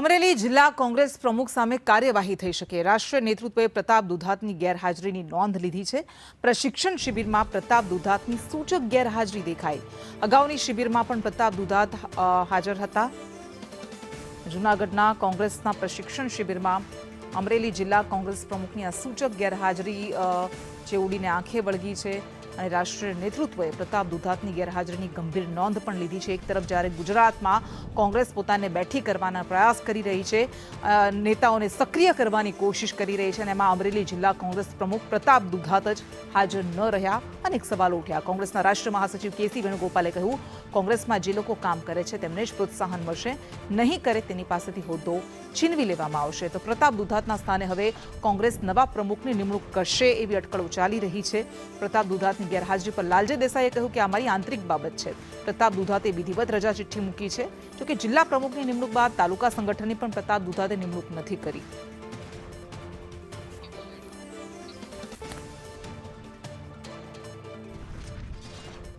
અમરેલી જિલ્લા કોંગ્રેસ પ્રમુખ સામે કાર્યવાહી થઈ શકે। રાષ્ટ્રીય નેતૃત્વએ પ્રતાપ દુધાતની ગેરહાજરીની નોંધ લીધી છે। પ્રશિક્ષણ શિબિરમાં પ્રતાપ દુધાતની સૂચક ગેરહાજરી દેખાઈ। અગાઉની શિબિરમાં પણ પ્રતાપ દુધાત હાજર હતા। જૂનાગઢના કોંગ્રેસના પ્રશિક્ષણ શિબિરમાં અમરેલી જિલ્લા કોંગ્રેસ પ્રમુખની આ સૂચક ગેરહાજરી જે ઉડીને આંખે વળગી છે અને રાષ્ટ્રીય નેતૃત્વએ પ્રતાપ દુધાતની ગેરહાજરીની ગંભીર નોંધ પણ લીધી છે। એક તરફ જ્યારે ગુજરાતમાં કોંગ્રેસ પોતાને બેઠી કરવાના પ્રયાસ કરી રહી છે, નેતાઓને સક્રિય કરવાની કોશિશ કરી રહી છે અને એમાં અમરેલી જિલ્લા કોંગ્રેસ પ્રમુખ પ્રતાપ દુધાત જ હાજર ન રહ્યા। અનેક સવાલો ઉઠ્યા। કોંગ્રેસના રાષ્ટ્રીય મહાસચિવ કેસી વેણુગોપાલે કહ્યું, કોંગ્રેસમાં જે લોકો કામ કરે છે તેમને જ પ્રોત્સાહન મળશે, નહીં કરે તેની પાસેથી હોદ્દો છીનવી લેવામાં આવશે। તો પ્રતાપ દુધાતના સ્થાને હવે કોંગ્રેસ નવા પ્રમુખની નિમણૂક કરશે એવી અટકળો ચાલી રહી છે। પ્રતાપ દુધાતની ગેરહાજરી પર લાલજી દેસાઈએ કહ્યું કે અમારી આંતરિક બાબત છે। પ્રતાપ દુધાતે વિધિવત રજા ચિઠ્ઠી મૂકી છે। જોકે જિલ્લા પ્રમુખની નિમણૂક બાદ તાલુકા સંગઠનની પણ પ્રતાપ દુધાતે નિમણૂક નથી કરી।